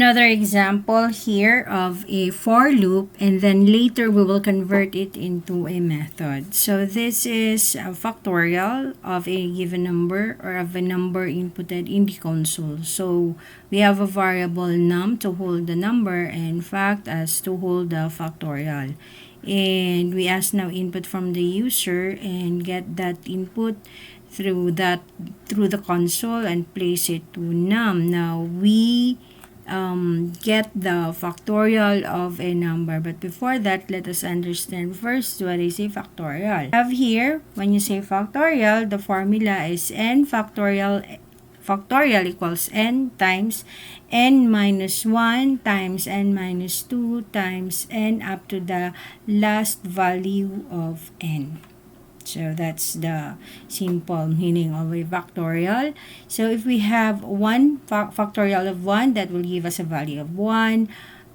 another example here of a for loop, and then later we will convert it into a method. So this is a factorial of a given number or of a number inputted in the console. So we have a variable num to hold the number and fact as to hold the factorial. And we ask now input from the user and get that input through the console and place it to num. Now we get the factorial of a number, but before that, let us understand first what is a factorial. We have here, when you say factorial, the formula is n factorial equals n times n minus 1 times n minus 2 times n up to the last value of n. So that's the simple meaning of a factorial. So if we have 1 factorial of 1, that will give us a value of 1.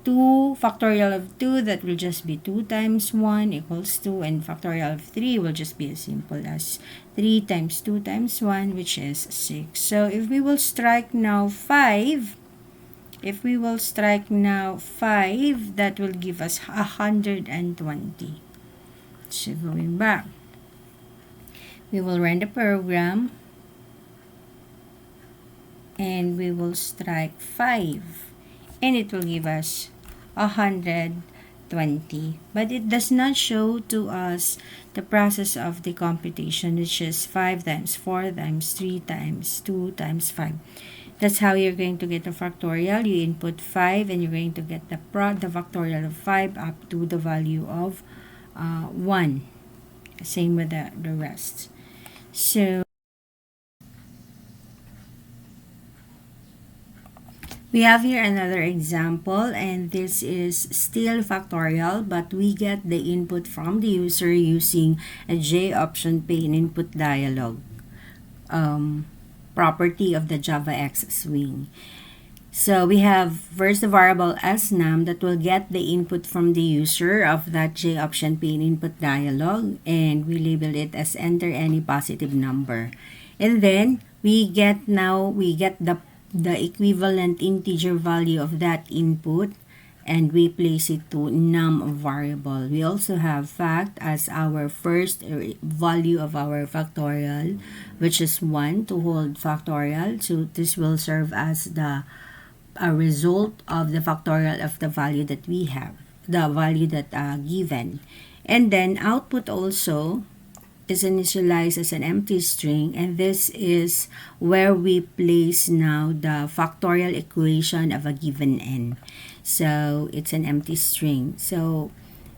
2 factorial of 2, that will just be 2 times 1 equals 2. And factorial of 3 will just be as simple as 3 times 2 times 1, which is 6. So if we will strike now 5, that will give us 120. So going back, we will run the program and we will strike 5 and it will give us 120, but it does not show to us the process of the computation, which is 5 times 4 times 3 times 2 times 5. That's how you're going to get the factorial. You input 5 and you're going to get the factorial of 5 up to the value of 1. Same with the rest. So we have here another example, and this is still factorial, but we get the input from the user using a JOptionPane input dialog property of the JavaX swing. So we have first the variable snum that will get the input from the user of that JOptionPane input dialog, and we label it as enter any positive number. And then we get the equivalent integer value of that input, and we place it to num variable. We also have fact as our first value of our factorial, which is 1 to hold factorial. So this will serve as a result of the factorial of the value that we have, the value that given. And then output also is initialized as an empty string, and this is where we place now the factorial equation of a given n. So it's an empty string. So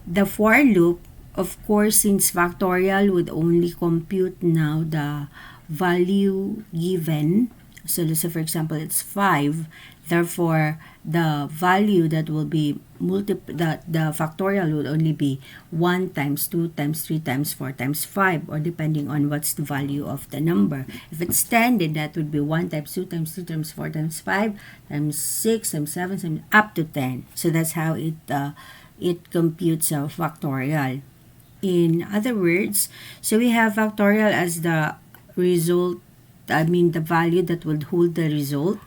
the for loop, of course, since factorial would only compute now the value given. So let's say, for example, it's 5. Therefore, the value that will be the factorial would only be 1 times 2 times 3 times 4 times 5, or depending on what's the value of the number. If it's 10, then that would be 1 times 2 times 3 times 4 times 5 times 6 times 7 times up to 10. So that's how it computes a factorial. In other words, so we have factorial as the result, the value that would hold the result.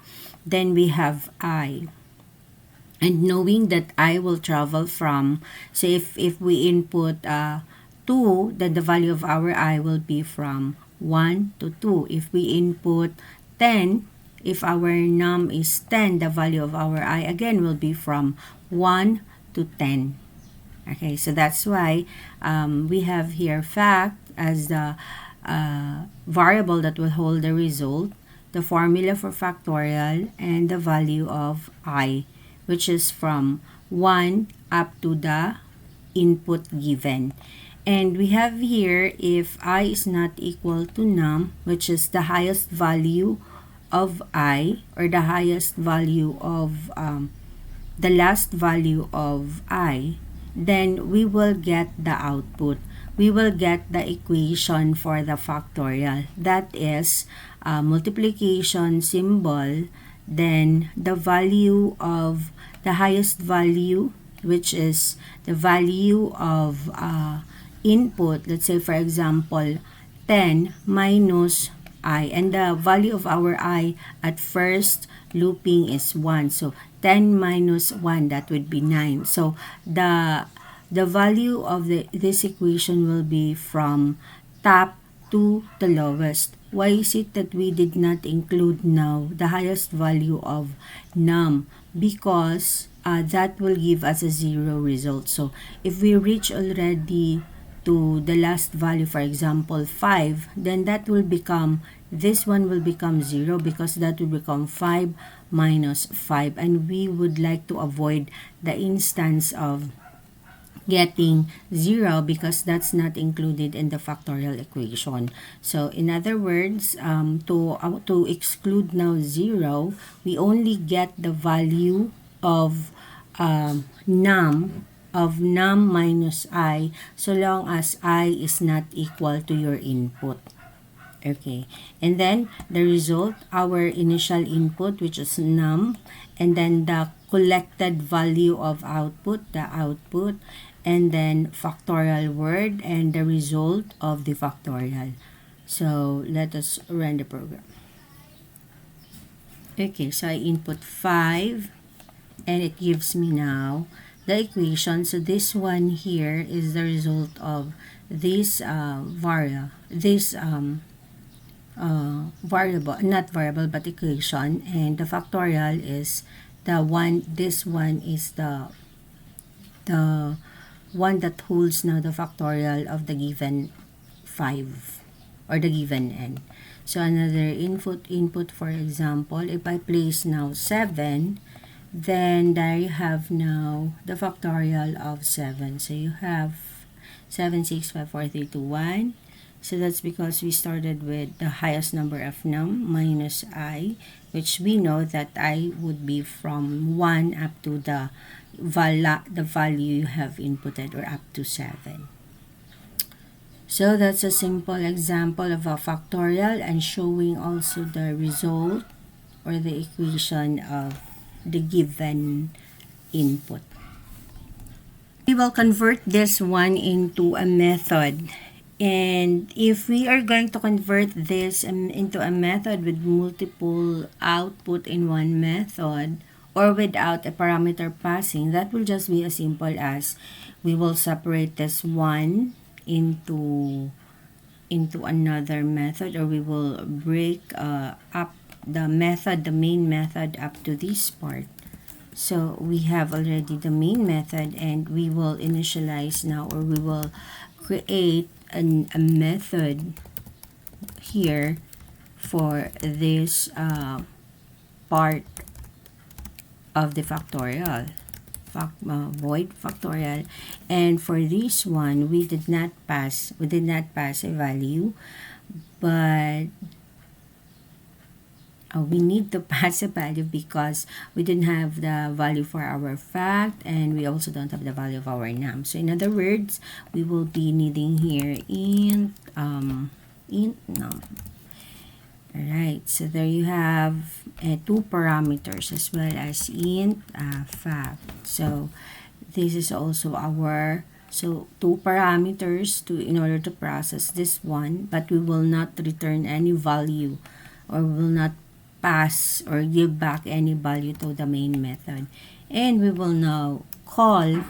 Then we have I. And knowing that I will travel from, so if we input 2, then the value of our I will be from 1 to 2. If we input 10, if our num is 10, the value of our I again will be from 1 to 10. Okay, so that's why we have here fact as the variable that will hold the result, the formula for factorial, and the value of I, which is from 1 up to the input given. And we have here, if I is not equal to num, which is the highest value of I, or the highest value of the last value of I, then we will get the output. We will get the equation for the factorial. That is multiplication symbol, then the value of the highest value, which is the value of input. Let's say, for example, 10 minus I, and the value of our I at first looping is 1. So 10 minus 1, that would be 9. So the value of this equation will be from top to the lowest. Why is it that we did not include now the highest value of num? Because that will give us a 0 result. So if we reach already to the last value, for example 5, then that will become, this one will become 0, because that will become 5 minus 5, and we would like to avoid the instance of getting 0 because that's not included in the factorial equation. So in other words, to exclude now 0, we only get the value of num minus I, so long as I is not equal to your input. Okay, and then the result, our initial input, which is num, and then the collected value of output, the output, and then factorial word, and the result of the factorial. So let us run the program. Okay, so I input 5, and it gives me now the equation. So this one here is the result of this variable, not variable, but equation, and the factorial is the one, this one is the one that holds now the factorial of the given 5 or the given n. So another input, for example, if I place now 7, then there you have now the factorial of 7. So you have 7, 6, 5, 4, 3, 2, 1. So that's because we started with the highest number of num minus I, which we know that I would be from 1 up to the value you have inputted, or up to 7. So that's a simple example of a factorial, and showing also the result or the equation of the given input. We will convert this one into a method. And if we are going to convert this into a method with multiple output in one method, or without a parameter passing, that will just be as simple as we will separate this one into another method, or we will break up the main method up to this part. So we have already the main method, and we will initialize now, or we will create a method here for this part of the factorial, void factorial. And for this one, we did not pass a value, but we need to pass a value because we didn't have the value for our fact, and we also don't have the value of our num. So in other words, we will be needing here int num. Alright, so there you have 2 parameters as well as int fact. So this is also our 2 parameters in order to process this one, but we will not return any value, or will not pass or give back any value to the main method. And we will now call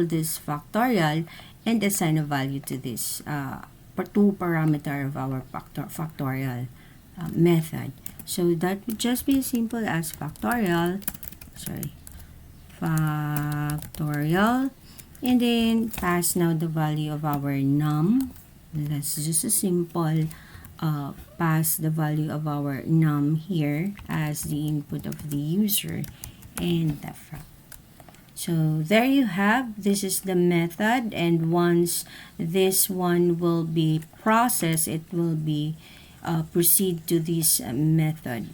this factorial and assign a value to this 2 parameter of our factorial method. So that would just be as simple as factorial, and then pass now the value of our num. That's just a simple pass the value of our num here as the input of the user, and the fact. So there you have, this is the method, and once this one will be processed, it will be proceed to this method,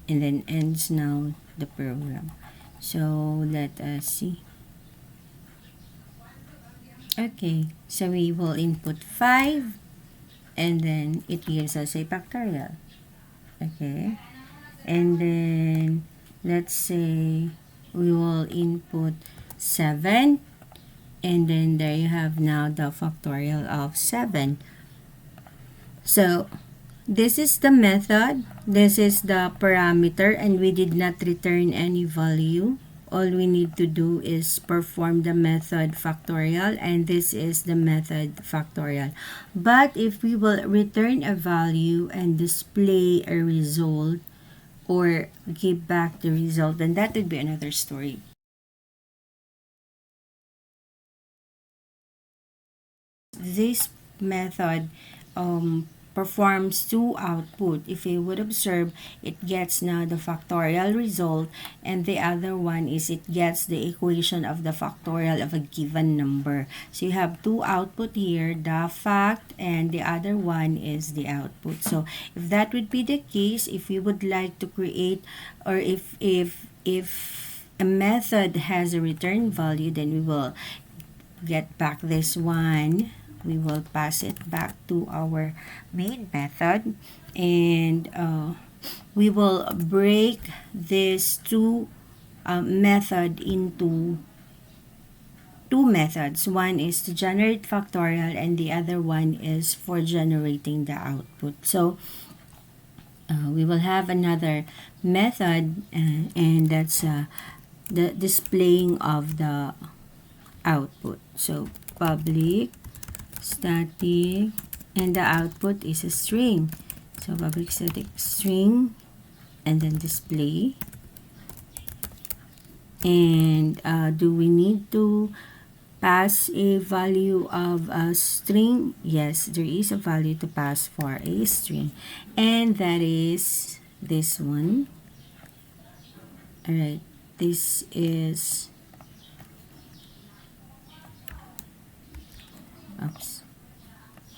and then ends now the program. So let us see. Okay, so we will input 5, and then it gives us a factorial. Okay, and then let's say we will input 7, and then there you have now the factorial of 7. So this is the method, this is the parameter, and we did not return any value. All we need to do is perform the method factorial, and this is the method factorial. But if we will return a value and display a result or give back the result, then that would be another story. This method performs two output. If you would observe, it gets now the factorial result, and the other one is it gets the equation of the factorial of a given number. So you have two output here, the fact, and the other one is the output. So if that would be the case, if you would like to create, or if a method has a return value, then we will get back this one. We will pass it back to our main method, and we will break this two method into two methods. One is to generate factorial, and the other one is for generating the output. So we will have another method, and that's the displaying of the output. So public static, and the output is a string. So public static string, and then display. And do we need to pass a value of a string? Yes, there is a value to pass for a string, and that is this one. All right, this is oops.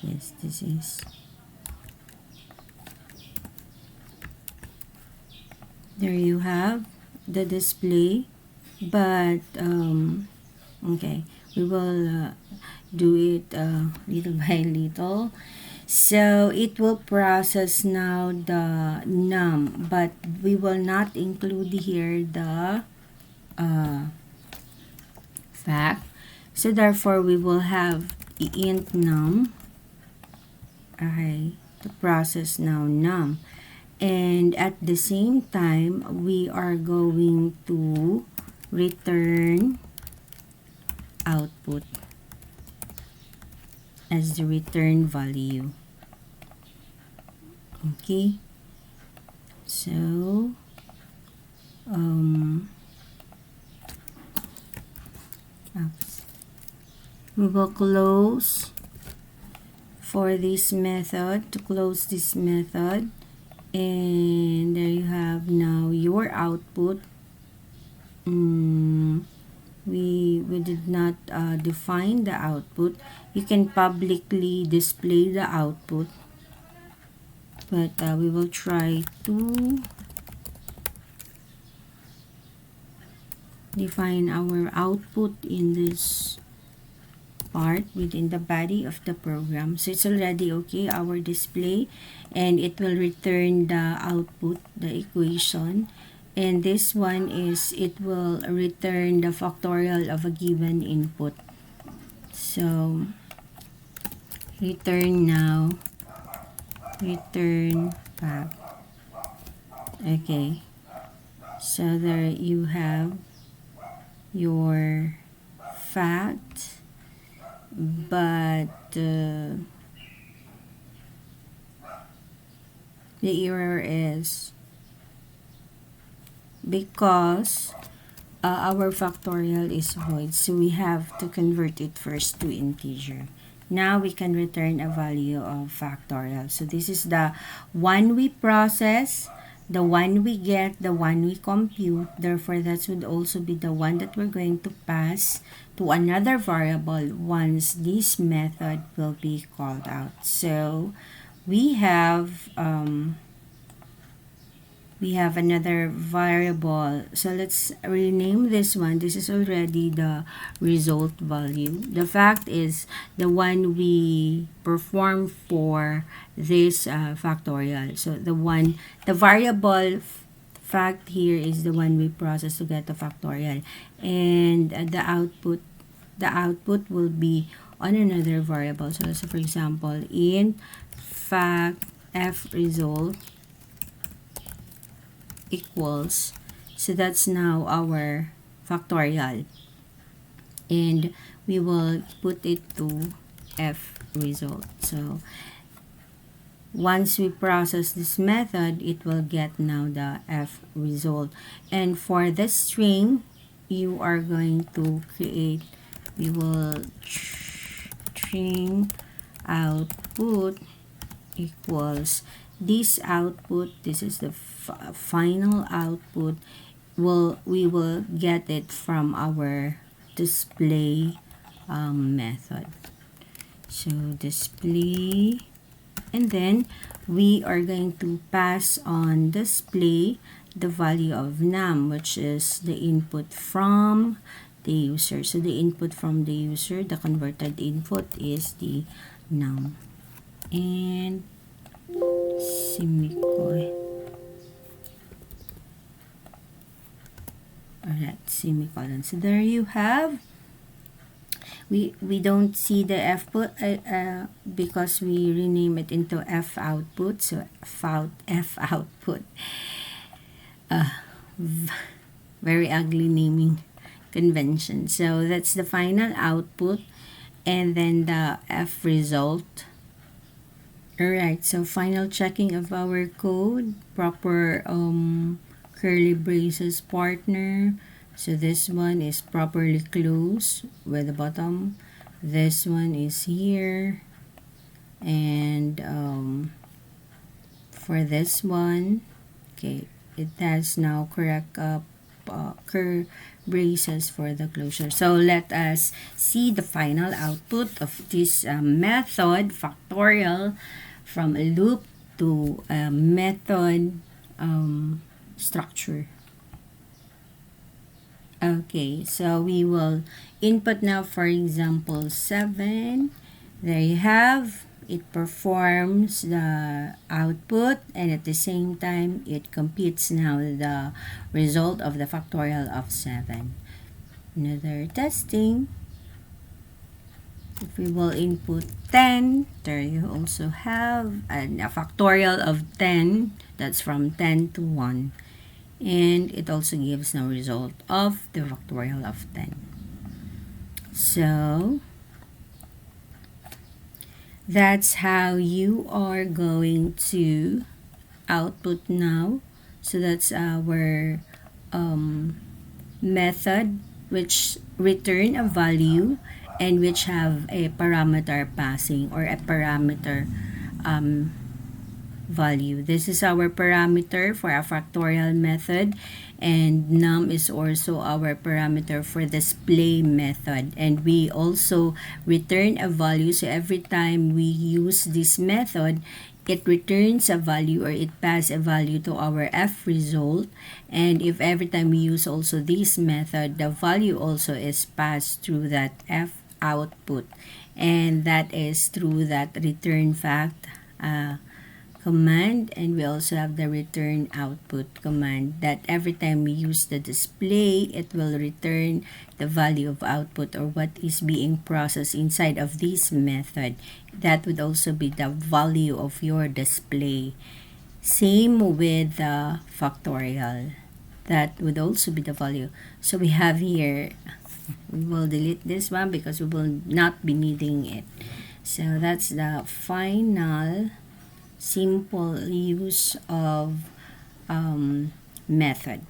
Yes, this is. There you have the display, but okay, we will do it little by little. So it will process now the num, but we will not include here the fact. So therefore, we will have int num, okay, to process now num. And at the same time, we are going to return output as the return value. Okay, so we will close for this method, to close this method, and there you have now your output. We did not define the output. You can publicly display the output, but we will try to define our output in this part within the body of the program. So it's already okay, our display, and it will return the output, the equation. And this one is, it will return the factorial of a given input. So return now, return fact. Okay, so there you have your fact, but the error is because our factorial is void, so we have to convert it first to integer. Now we can return a value of factorial. So this is the one we process, the one we get, the one we compute. Therefore, that would also be the one that we're going to pass to another variable once this method will be called out. So we have another variable. So let's rename this one. This is already the result value. The fact is the one we perform for this factorial. So the variable fact here is the one we process to get the factorial, and the output will be on another variable. So for example, int fact f result equals, so that's now our factorial, and we will put it to f result. So once we process this method, it will get now the f result. And for this string, you are going to create, we will string output equals this output, this is the final output, we will get it from our display method. So display, and then we are going to pass on display the value of num, which is the input from the user. So the input from the user, the converted input, is the num. And semicolon. Alright, semicolon. So there you have. We don't see the f put because we rename it into f output. So f output. Very ugly naming convention. So that's the final output, and then the f result. Alright, so final checking of our code, proper curly braces partner. So this one is properly closed with the bottom. This one is here. And for this one, okay, it has now correct curl braces for the closure. So let us see the final output of this method, factorial, from a loop to a method structure. Okay, so we will input now, for example, 7. There you have. It performs the output, and at the same time, it computes now the result of the factorial of 7. Another testing. If we will input 10, there you also have a factorial of 10. That's from 10 to 1. And it also gives the result of the factorial of 10. So that's how you are going to output now. So that's our method which return a value and which have a parameter passing or a parameter value. This is our parameter for a factorial method, and num is also our parameter for display method, and we also return a value. So every time we use this method, it returns a value, or it passes a value to our f result. And if every time we use also this method, the value also is passed through that f output, and that is through that return fact command. And we also have the return output command, that every time we use the display, it will return the value of output, or what is being processed inside of this method. That would also be the value of your display. Same with the factorial, that would also be the value. So we have here, we will delete this one because we will not be needing it. So that's the final simple use of method.